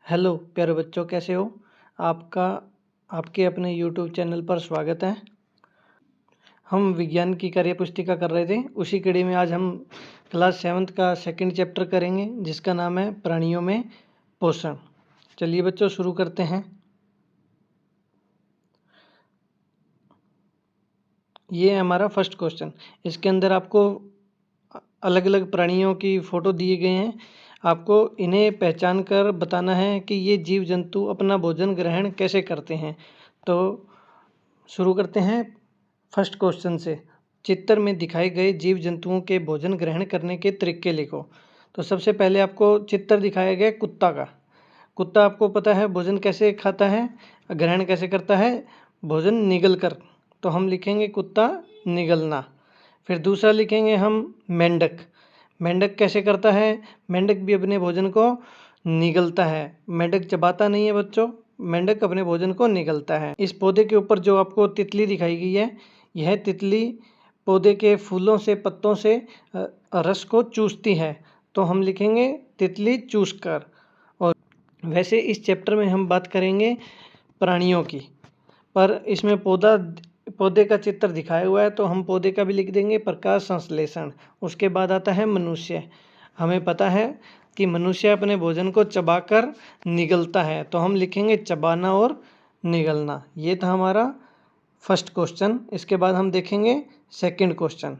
Hello प्यारे बच्चों, कैसे हो? आपका आपके अपने यूट्यूब चैनल पर स्वागत है। हम विज्ञान की कार्य पुस्तिका कर रहे थे, उसी कड़ी में आज हम क्लास 7th का सेकंड चैप्टर करेंगे, जिसका नाम है प्राणियों में पोषण। चलिए बच्चों, शुरू करते हैं। ये है हमारा फर्स्ट क्वेश्चन। इसके अंदर आपको अलग अलग प्राणियों की फोटो दिए गए हैं। आपको इन्हें पहचान कर बताना है कि ये जीव जंतु अपना भोजन ग्रहण कैसे करते हैं। तो शुरू करते हैं फर्स्ट क्वेश्चन से। चित्र में दिखाए गए जीव जंतुओं के भोजन ग्रहण करने के तरीके लिखो। तो सबसे पहले आपको चित्र दिखाया गया कुत्ता का। कुत्ता आपको पता है भोजन कैसे खाता है, ग्रहण कैसे करता है, भोजन निगल कर। तो हम लिखेंगे कुत्ता निगलना। फिर दूसरा लिखेंगे हम मेंढक। मेंढक कैसे करता है? मेंढक भी अपने भोजन को निगलता है। मेंढक चबाता नहीं है बच्चों, मेंढक अपने भोजन को निगलता है। इस पौधे के ऊपर जो आपको तितली दिखाई गई है, यह तितली पौधे के फूलों से, पत्तों से रस को चूसती है। तो हम लिखेंगे तितली चूसकर। और वैसे इस चैप्टर में हम बात करेंगे प्राणियों की, पर इसमें पौधे का चित्र दिखाया हुआ है, तो हम पौधे का भी लिख देंगे प्रकाश संश्लेषण। उसके बाद आता है मनुष्य। हमें पता है कि मनुष्य अपने भोजन को चबाकर निगलता है, तो हम लिखेंगे चबाना और निगलना। ये था हमारा फर्स्ट क्वेश्चन। इसके बाद हम देखेंगे सेकंड क्वेश्चन।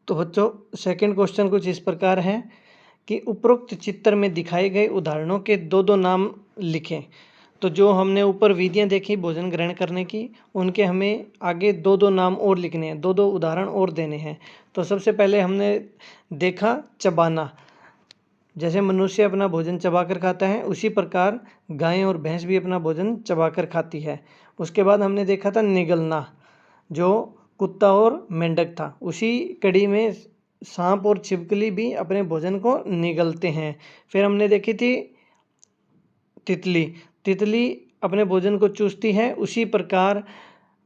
तो बच्चों, सेकंड क्वेश्चन कुछ इस प्रकार है कि उपरोक्त चित्र में दिखाए गए उदाहरणों के दो दो नाम लिखें। तो जो हमने ऊपर विधियां देखी भोजन ग्रहण करने की, उनके हमें आगे दो दो नाम और लिखने हैं, दो दो उदाहरण और देने हैं। तो सबसे पहले हमने देखा चबाना। जैसे मनुष्य अपना भोजन चबाकर खाता है, उसी प्रकार गाय और भैंस भी अपना भोजन चबाकर खाती है। उसके बाद हमने देखा था निगलना, जो कुत्ता और मेंढक था। उसी कड़ी में सांप और छिपकली भी अपने भोजन को निगलते हैं। फिर हमने देखी थी तितली। तितली अपने भोजन को चूसती है, उसी प्रकार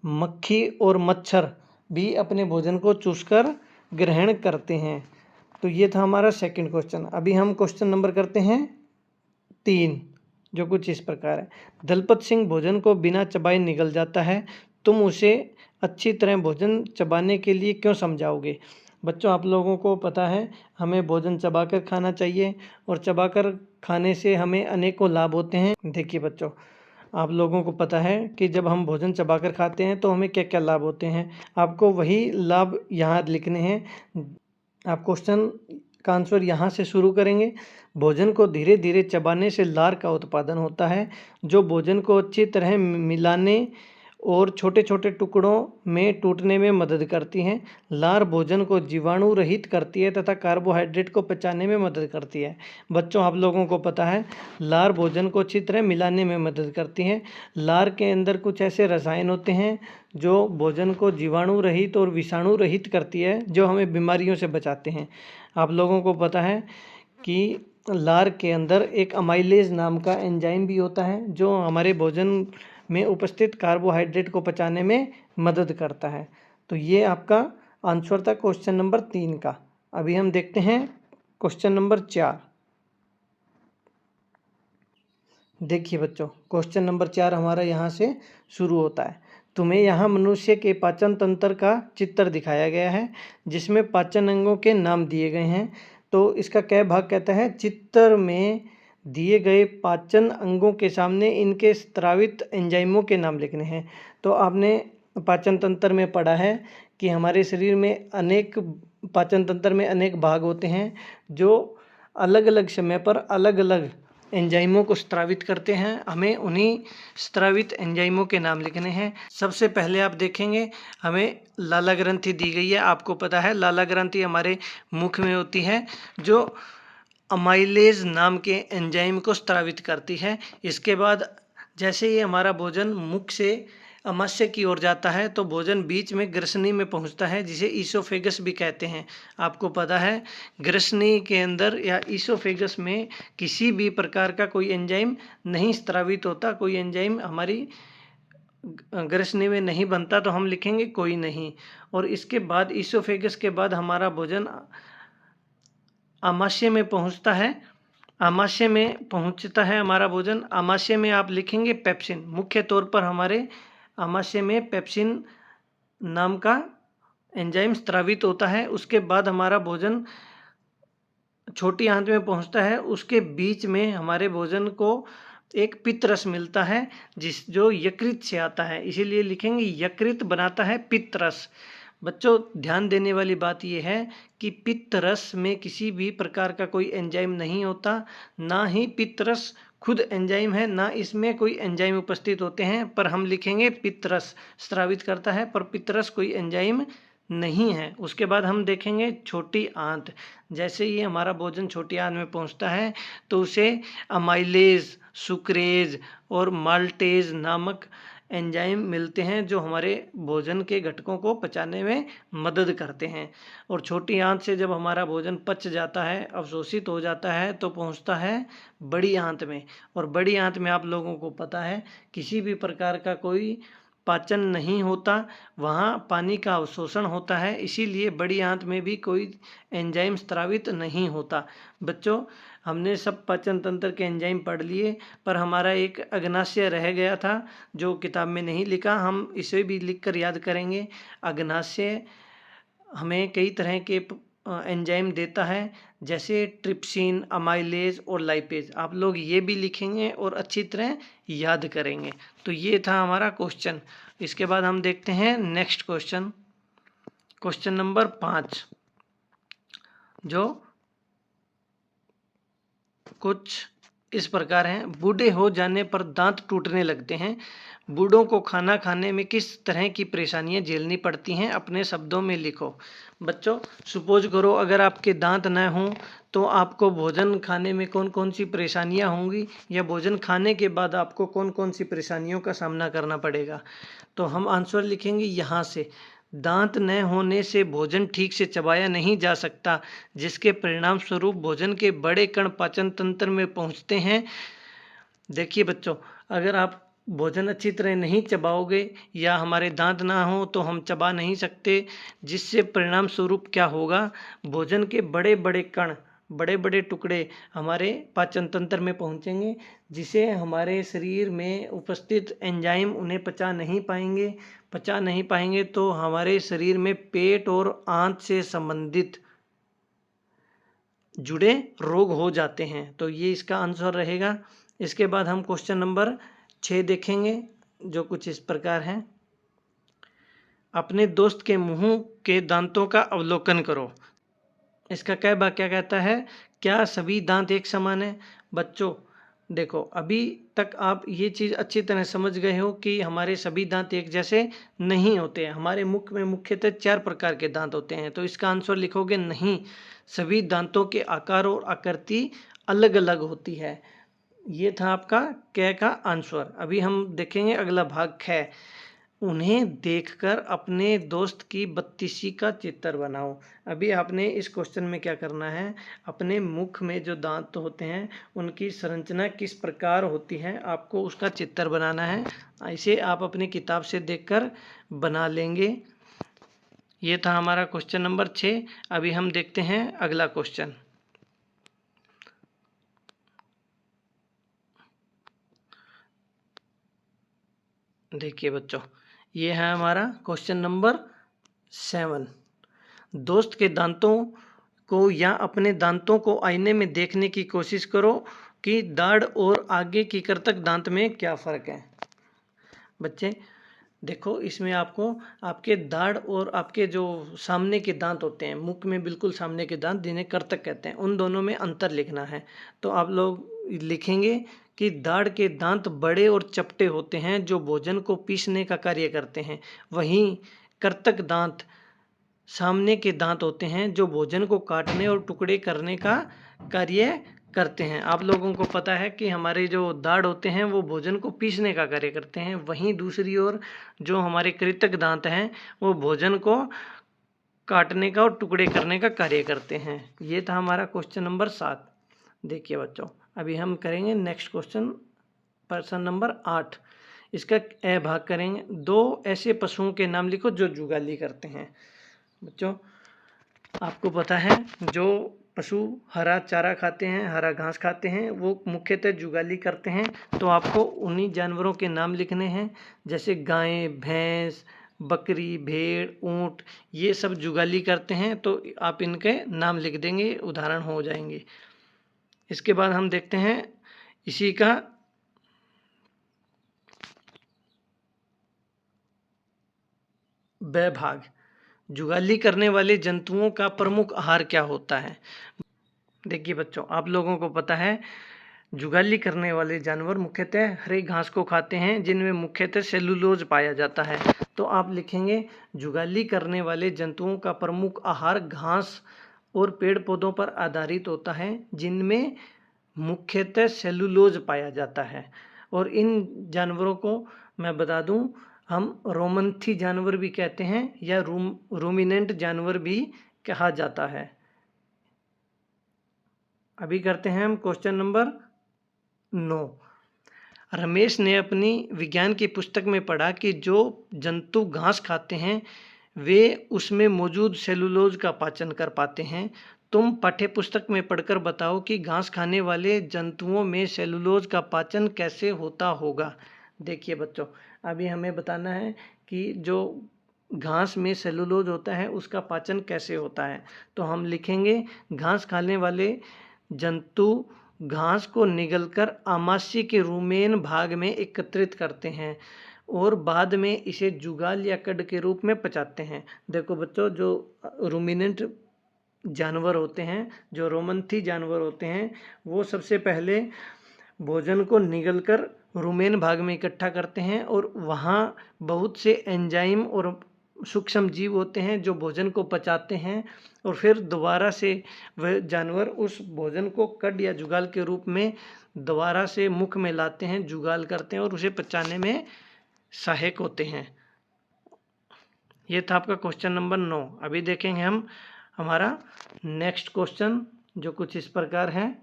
मक्खी और मच्छर भी अपने भोजन को चूसकर ग्रहण करते हैं। तो ये था हमारा सेकंड क्वेश्चन। अभी हम क्वेश्चन नंबर करते हैं 3, जो कुछ इस प्रकार है। दलपत सिंह भोजन को बिना चबाए निगल जाता है, तुम उसे अच्छी तरह भोजन चबाने के लिए क्यों समझाओगे? बच्चों, आप लोगों को पता है हमें भोजन चबाकर खाना चाहिए, और चबाकर खाने से हमें अनेकों लाभ होते हैं। देखिए बच्चों, आप लोगों को पता है कि जब हम भोजन चबाकर खाते हैं तो हमें क्या क्या लाभ होते हैं। आपको वही लाभ यहाँ लिखने हैं। आप क्वेश्चन का आंसर यहाँ से शुरू करेंगे। भोजन को धीरे धीरे चबाने से लार का उत्पादन होता है, जो भोजन को अच्छी तरह मिलाने और छोटे छोटे टुकड़ों में टूटने में मदद करती हैं। लार भोजन को जीवाणु रहित करती है तथा कार्बोहाइड्रेट को पचाने में मदद करती है। बच्चों, आप लोगों को पता है लार भोजन को अच्छी तरह मिलाने में मदद करती हैं। लार के अंदर कुछ ऐसे रसायन होते हैं जो भोजन को जीवाणु रहित और विषाणु रहित करती है, जो हमें बीमारियों से बचाते हैं। आप लोगों को पता है कि लार के अंदर एक अमाइलेज नाम का एंजाइम भी होता है, जो हमारे भोजन में उपस्थित कार्बोहाइड्रेट को पचाने में मदद करता है। तो ये आपका आंसर था क्वेश्चन नंबर 3 का। अभी हम देखते हैं क्वेश्चन नंबर 4। देखिए बच्चों, क्वेश्चन नंबर 4 हमारा यहाँ से शुरू होता है। तुम्हें यहाँ मनुष्य के पाचन तंत्र का चित्र दिखाया गया है, जिसमें पाचन अंगों के नाम दिए गए हैं। तो इसका क्या भाग कहता है, चित्र में दिए गए पाचन अंगों के सामने इनके स्रावित एंजाइमों के नाम लिखने हैं। तो आपने पाचन तंत्र में पढ़ा है कि हमारे शरीर में पाचन तंत्र में अनेक भाग होते हैं, जो अलग अलग समय पर अलग अलग एंजाइमों को स्रावित करते हैं। हमें उन्हीं स्रावित एंजाइमों के नाम लिखने हैं। सबसे पहले आप देखेंगे हमें लाला ग्रंथि दी गई है। आपको पता है लाला ग्रंथि हमारे मुख में होती है, जो अमाइलेज नाम के एंजाइम को स्रावित करती है। इसके बाद जैसे ही हमारा भोजन मुख से अमाशय की ओर जाता है, तो भोजन बीच में ग्रसनी में पहुंचता है, जिसे ईसोफेगस भी कहते हैं। आपको पता है ग्रसनी के अंदर या ईसोफेगस में किसी भी प्रकार का कोई एंजाइम नहीं स्रावित होता, कोई एंजाइम हमारी ग्रसनी में नहीं बनता, तो हम लिखेंगे कोई नहीं। और इसके बाद ईसोफेगस के बाद हमारा भोजन आमाशय में पहुंचता है, आमाशय में पहुंचता है हमारा भोजन। आमाशय में आप लिखेंगे पेप्सिन। मुख्य तौर पर हमारे आमाशय में पेप्सिन नाम का एंजाइम स्रावित होता है। उसके बाद हमारा भोजन छोटी आंत में पहुंचता है। उसके बीच में हमारे भोजन को एक पित्त रस मिलता है जो यकृत से आता है, इसीलिए लिखेंगे यकृत बनाता है पित्त रस। बच्चों, ध्यान देने वाली बात यह है कि पित्त रस में किसी भी प्रकार का कोई एंजाइम नहीं होता, ना ही पित्त रस खुद एंजाइम है, ना इसमें कोई एंजाइम उपस्थित होते हैं। पर हम लिखेंगे पित्त रस स्रावित करता है, पर पित्त रस कोई एंजाइम नहीं है। उसके बाद हम देखेंगे छोटी आंत। जैसे ही हमारा भोजन छोटी आंत में पहुंचता है तो उसे अमाइलेज, सुक्रेज और माल्टेज नामक एंजाइम मिलते हैं जो हमारे भोजन के घटकों को पचाने में मदद करते हैं। और छोटी आंत से जब हमारा भोजन पच जाता है, अवशोषित हो जाता है, तो पहुंचता है बड़ी आंत में। और बड़ी आंत में आप लोगों को पता है किसी भी प्रकार का कोई पाचन नहीं होता, वहाँ पानी का अवशोषण होता है, इसीलिए बड़ी आंत में भी कोई एंजाइम स्रावित नहीं होता। बच्चों, हमने सब पाचन तंत्र के एंजाइम पढ़ लिए, पर हमारा एक अग्नाशय रह गया था जो किताब में नहीं लिखा, हम इसे भी लिखकर याद करेंगे। अग्नाशय हमें कई तरह के एंजाइम देता है, जैसे ट्रिप्सिन, अमाइलेज और लाइपेज। आप लोग ये भी लिखेंगे और अच्छी तरह याद करेंगे। तो ये था हमारा क्वेश्चन। इसके बाद हम देखते हैं नेक्स्ट क्वेश्चन, क्वेश्चन नंबर 5, जो कुछ इस प्रकार हैं। बूढ़े हो जाने पर दांत टूटने लगते हैं। बूढ़ों को खाना खाने में किस तरह की परेशानियां झेलनी पड़ती हैं, अपने शब्दों में लिखो। बच्चों, सपोज करो अगर आपके दांत न हों तो आपको भोजन खाने में कौन कौन सी परेशानियां होंगी, या भोजन खाने के बाद आपको कौन कौन सी परेशानियों का सामना करना पड़ेगा। तो हम आंसर लिखेंगे यहाँ से। दांत न होने से भोजन ठीक से चबाया नहीं जा सकता, जिसके परिणाम स्वरूप भोजन के बड़े कण पाचन तंत्र में पहुंचते हैं। देखिए बच्चों, अगर आप भोजन अच्छी तरह नहीं चबाओगे या हमारे दांत ना हो तो हम चबा नहीं सकते, जिससे परिणाम स्वरूप क्या होगा, भोजन के बड़े बड़े कण, बड़े बड़े टुकड़े हमारे पाचन तंत्र में पहुंचेंगे, जिसे हमारे शरीर में उपस्थित एंजाइम उन्हें पचा नहीं पाएंगे तो हमारे शरीर में पेट और आंत से संबंधित जुड़े रोग हो जाते हैं। तो ये इसका आंसर रहेगा। इसके बाद हम क्वेश्चन नंबर 6 देखेंगे, जो कुछ इस प्रकार है। अपने दोस्त के मुंह के दांतों का अवलोकन करो। इसका क्या वाक्य कहता है, क्या सभी दांत एक समान है। बच्चों देखो, अभी तक आप ये चीज़ अच्छी तरह समझ गए हो कि हमारे सभी दांत एक जैसे नहीं होते हैं। हमारे मुख में मुख्यतः 4 प्रकार के दांत होते हैं। तो इसका आंसर लिखोगे नहीं, सभी दांतों के आकार और आकृति अलग अलग होती है। ये था आपका क का आंसर। अभी हम देखेंगे अगला भाग ख। उन्हें देखकर अपने दोस्त की बत्तीसी का चित्र बनाओ। अभी आपने इस क्वेश्चन में क्या करना है, अपने मुख में जो दांत होते हैं उनकी संरचना किस प्रकार होती है, आपको उसका चित्र बनाना है। इसे आप अपनी किताब से देखकर बना लेंगे। ये था हमारा क्वेश्चन नंबर 6। अभी हम देखते हैं अगला क्वेश्चन। देखिए बच्चों, ये है हमारा क्वेश्चन नंबर 7। दोस्त के दांतों को या अपने दांतों को आईने में देखने की कोशिश करो कि दाढ़ और आगे की कृतक दांत में क्या फ़र्क है। बच्चे देखो, इसमें आपको आपके दाढ़ और आपके जो सामने के दांत होते हैं, मुख में बिल्कुल सामने के दांत जिन्हें कर्तक कहते हैं, उन दोनों में अंतर लिखना है। तो आप लोग लिखेंगे कि दाढ़ के दांत बड़े और चपटे होते हैं जो भोजन को पीसने का कार्य करते हैं, वहीं कर्तक दांत सामने के दांत होते हैं जो भोजन को काटने और टुकड़े करने का कार्य करते हैं। आप लोगों को पता है कि हमारे जो दाढ़ होते हैं वो भोजन को पीसने का कार्य करते हैं, वहीं दूसरी ओर जो हमारे कृतक दांत हैं वो भोजन को काटने का और टुकड़े करने का कार्य करते हैं। ये था हमारा क्वेश्चन नंबर 7। देखिए बच्चों, अभी हम करेंगे नेक्स्ट क्वेश्चन, प्रश्न नंबर 8। इसका ए भाग करेंगे। 2 ऐसे पशुओं के नाम लिखो जो जुगाली करते हैं। बच्चों आपको पता है जो पशु हरा चारा खाते हैं, हरा घास खाते हैं, वो मुख्यतः जुगाली करते हैं। तो आपको उन्हीं जानवरों के नाम लिखने हैं, जैसे गाय, भैंस, बकरी, भेड़, ऊंट, ये सब जुगाली करते हैं। तो आप इनके नाम लिख देंगे, उदाहरण हो जाएंगे। इसके बाद हम देखते हैं इसी का ब भाग, जुगाली करने वाले जंतुओं का प्रमुख आहार क्या होता है। देखिए बच्चों, आप लोगों को पता है जुगाली करने वाले जानवर मुख्यतः हरे घास को खाते हैं, जिनमें मुख्यतः सेलुलोज पाया जाता है। तो आप लिखेंगे जुगाली करने वाले जंतुओं का प्रमुख आहार घास और पेड़ पौधों पर आधारित होता है, जिनमें मुख्यतः सेलुलोज पाया जाता है। और इन जानवरों को मैं बता दूं, हम रोमंथी जानवर भी कहते हैं या रूमिनेंट जानवर भी कहा जाता है। अभी करते हैं हम क्वेश्चन नंबर 9। रमेश ने अपनी विज्ञान की पुस्तक में पढ़ा कि जो जंतु घास खाते हैं वे उसमें मौजूद सेलुलोज का पाचन कर पाते हैं। तुम पाठ्य पुस्तक में पढ़कर बताओ कि घास खाने वाले जंतुओं में सेलुलोज का पाचन कैसे होता होगा। देखिए बच्चों, अभी हमें बताना है कि जो घास में सेलुलोज होता है उसका पाचन कैसे होता है। तो हम लिखेंगे घास खाने वाले जंतु घास को निगलकर आमाशय के रुमेन भाग में एकत्रित करते हैं और बाद में इसे जुगाल या कड के रूप में पचाते हैं। देखो बच्चों, जो रूमिनेंट जानवर होते हैं, जो रोमंथी जानवर होते हैं, वो सबसे पहले भोजन को निगलकर रुमेन भाग में इकट्ठा करते हैं और वहाँ बहुत से एंजाइम और सूक्ष्म जीव होते हैं जो भोजन को पचाते हैं और फिर दोबारा से वह जानवर उस भोजन को कड या जुगाल के रूप में दोबारा से मुख में लाते हैं, जुगाल करते हैं और उसे पचाने में सहायक होते हैं। ये था आपका क्वेश्चन नंबर 9। अभी देखेंगे हम हमारा नेक्स्ट क्वेश्चन, जो कुछ इस प्रकार है।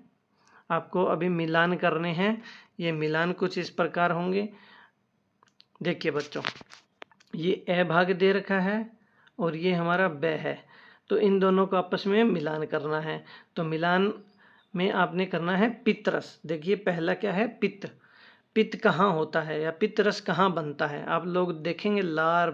आपको अभी मिलान करने हैं, ये मिलान कुछ इस प्रकार होंगे। देखिए बच्चों, ये ए भाग दे रखा है और ये हमारा ब है, तो इन दोनों को आपस में मिलान करना है। तो मिलान में आपने करना है पित्तरस। देखिए पहला क्या है, पित्त। पित्त कहाँ होता है या पित्त रस कहाँ बनता है। आप लोग देखेंगे लार,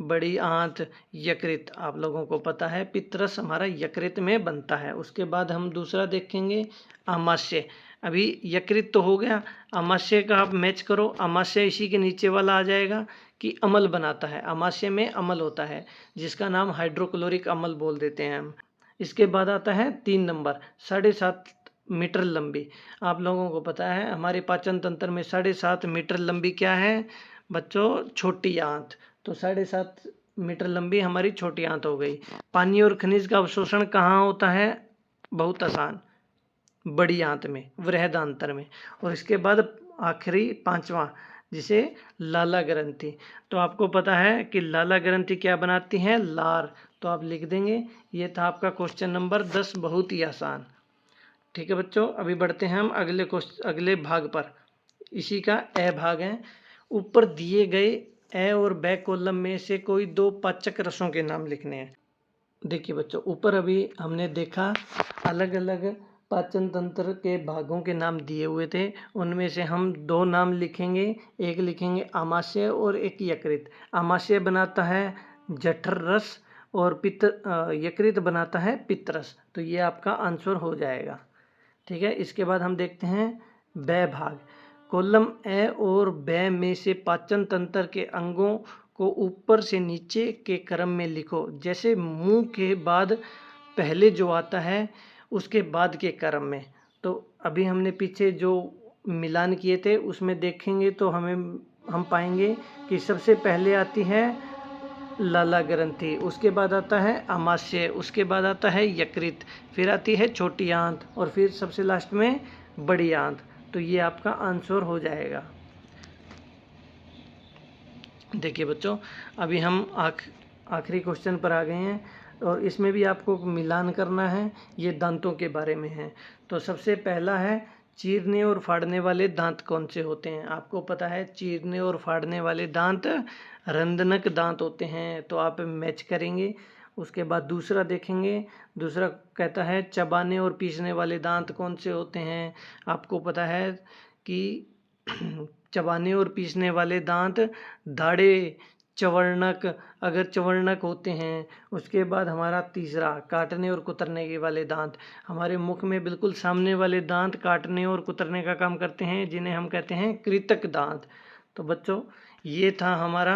बड़ी आंत, यकृत, आप लोगों को पता है पित्त रस हमारा यकृत में बनता है। उसके बाद हम दूसरा देखेंगे आमाशय। अभी यकृत तो हो गया, आमाशय का आप मैच करो। आमाशय इसी के नीचे वाला आ जाएगा कि अम्ल बनाता है। आमाशय में अम्ल होता है जिसका नाम हाइड्रोक्लोरिक अम्ल बोल देते हैं हम। इसके बाद आता है 3 नंबर, 7.5 मीटर लंबी। आप लोगों को पता है हमारे पाचन तंत्र में 7.5 मीटर लंबी क्या है बच्चों, छोटी आंत। तो 7.5 मीटर लंबी हमारी छोटी आंत हो गई। पानी और खनिज का अवशोषण कहाँ होता है, बहुत आसान, बड़ी आंत में, वृहदांत्र में। और इसके बाद आखिरी 5वां, जिसे लाला ग्रंथि। तो आपको पता है कि लाला ग्रंथि क्या बनाती है, लार। तो आप लिख देंगे। ये था आपका क्वेश्चन नंबर 10, बहुत ही आसान। ठीक है बच्चों, अभी बढ़ते हैं हम अगले भाग पर। इसी का ए भाग है। ऊपर दिए गए ए और ब कॉलम में से कोई 2 पाचक रसों के नाम लिखने हैं। देखिए बच्चों, ऊपर अभी हमने देखा अलग अलग पाचन तंत्र के भागों के नाम दिए हुए थे, उनमें से हम 2 नाम लिखेंगे। एक लिखेंगे आमाशय और एक यकृत। आमाशय बनाता है जठर रस और यकृत बनाता है पित्तरस। तो ये आपका आंसर हो जाएगा। ठीक है, इसके बाद हम देखते हैं ब भाग। कॉलम ए और ब में से पाचन तंत्र के अंगों को ऊपर से नीचे के क्रम में लिखो, जैसे मुंह के बाद पहले जो आता है उसके बाद के क्रम में। तो अभी हमने पीछे जो मिलान किए थे उसमें देखेंगे तो हम पाएंगे कि सबसे पहले आती है लाला ग्रंथि, उसके बाद आता है आमाशय, उसके बाद आता है यकृत, फिर आती है छोटी आंत और फिर सबसे लास्ट में बड़ी आंत। तो ये आपका आंसर हो जाएगा। देखिए बच्चों, अभी हम आखिरी क्वेश्चन पर आ गए हैं और इसमें भी आपको मिलान करना है। ये दांतों के बारे में है। तो सबसे पहला है चीरने और फाड़ने वाले दांत कौन से होते हैं। आपको पता है चीरने और फाड़ने वाले दांत रंदनक दांत होते हैं। तो आप मैच करेंगे उसके बाद दूसरा देखेंगे, दूसरा कहता है चबाने और पीसने वाले दांत कौन से होते हैं। आपको पता है कि चबाने और पीसने वाले दांत दाढ़े, चवर्णक, अगर चवर्णक होते हैं। उसके बाद हमारा तीसरा काटने और कुतरने के वाले दांत, हमारे मुख में बिल्कुल सामने वाले दांत काटने और कुतरने का काम करते हैं, जिन्हें हम कहते हैं कृतक दांत। तो बच्चों ये था हमारा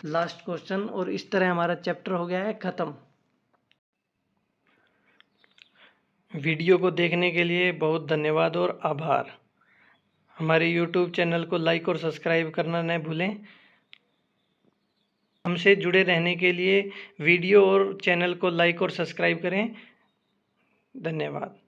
लास्ट क्वेश्चन और इस तरह हमारा चैप्टर हो गया है ख़त्म। वीडियो को देखने के लिए बहुत धन्यवाद और आभार। हमारे यूट्यूब चैनल को लाइक और सब्सक्राइब करना न भूलें। हमसे जुड़े रहने के लिए वीडियो और चैनल को लाइक और सब्सक्राइब करें। धन्यवाद।